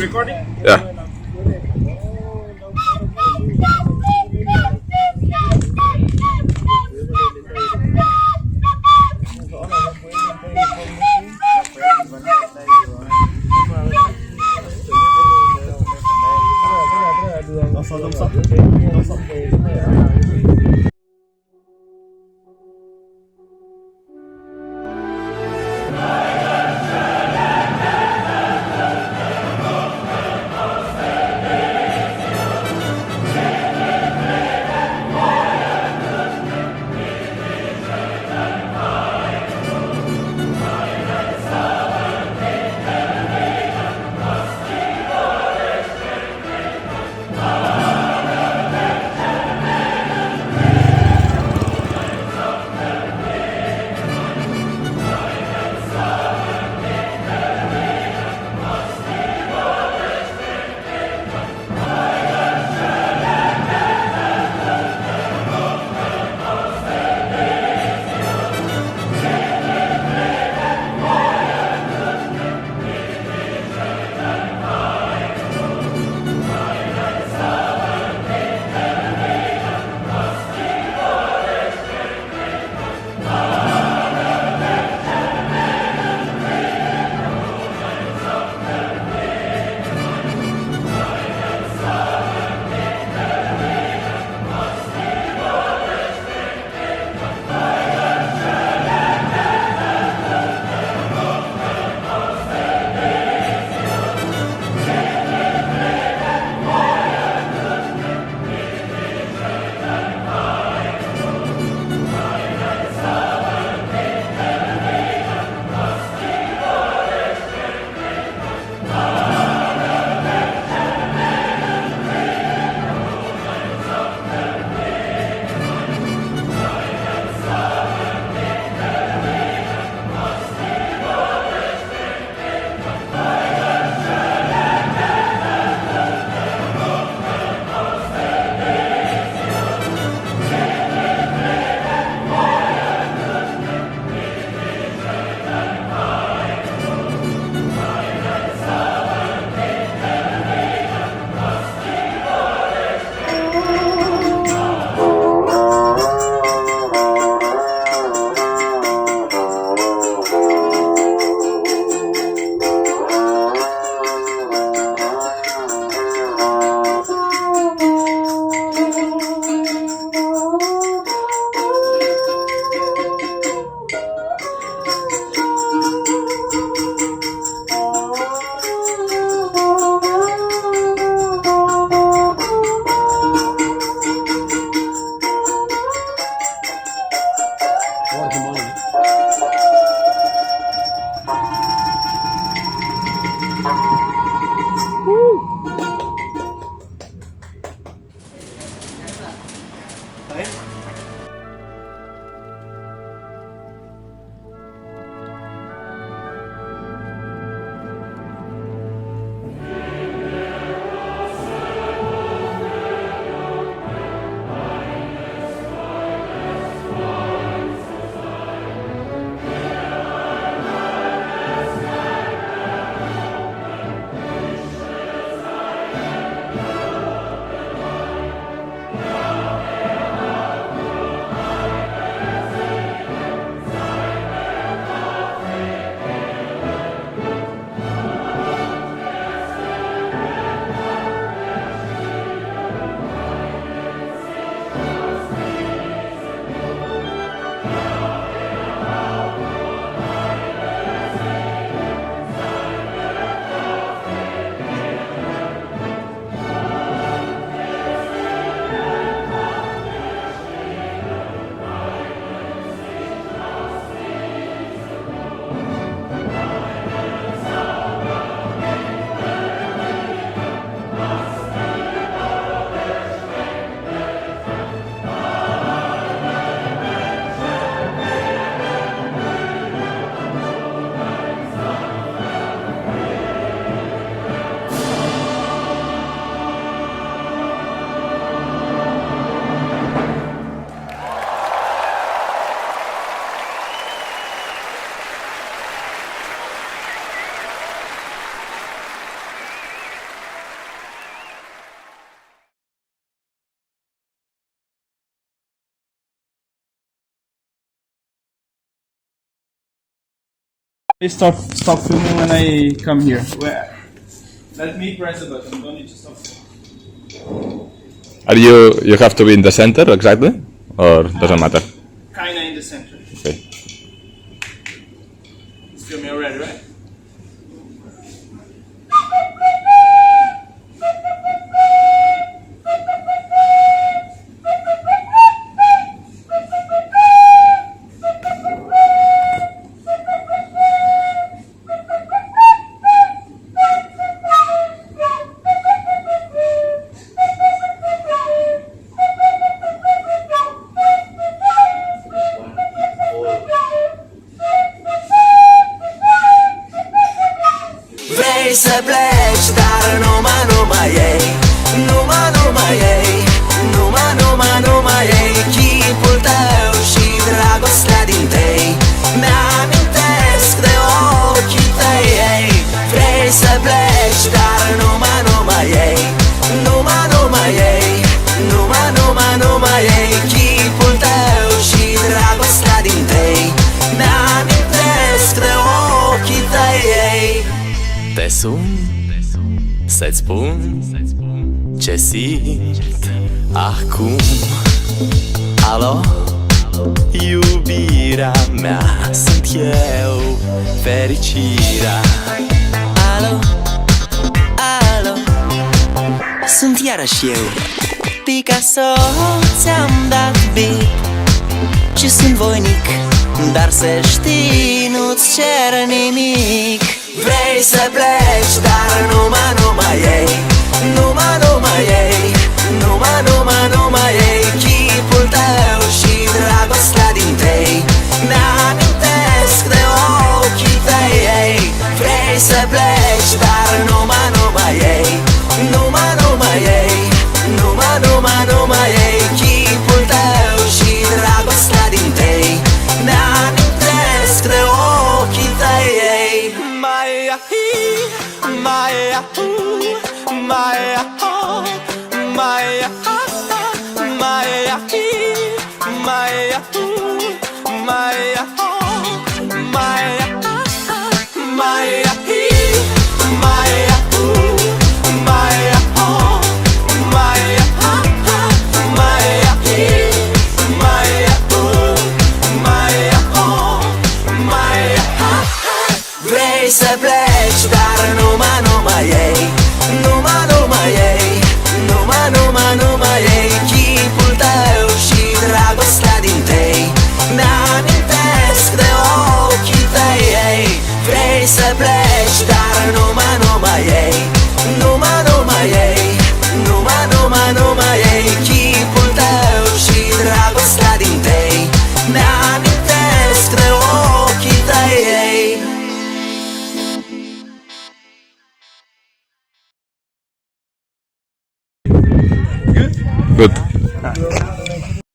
recording? Yeah. Stop filming when I come here. Let me press the button. Don't need to stop. Are you have to be in the center exactly, or doesn't matter? Kinda in the center. Okay. It's filming already, right? Vrei să pleci, dar numai ei, numai ei, numai ei, chipul tău și dragostea din tei, mi-amintesc de ochii tăi, ei. Vrei să pleci, dar numai ei, numai ei, numai ei, chipul tău și dragostea din tei, mi-amintesc de ochii tăi, ei. Te sun să-ți spun ce simt acum. Alo, iubirea mea, sunt eu, fericirea. Alo, alo, sunt iarăși eu, Picasso, ți-am dat bip și sunt voinic, dar să știi, nu-ți cer nimic. Vrei să pleci, dar numai ei, numai ei, numai ei, chipul tău și dragostea din tei, mi-amintesc de ochii tăi, ei. Vrei să pleci, dar numai ei, numai ei, numai ei, chipul tău și dragostea din tei, mi-amintesc de ochii tăi, ei. Vrei să pleci, dar numai ei, numai ei, numai ei, chipul tău și dragostea din tei, mi-amintesc de ochii tăi, ei. Vrei să pleci, dar numai ei, numai ei, numai ei, chipul tău și dragostea din tei, mi-amintesc de ochii tăi, ei. Good.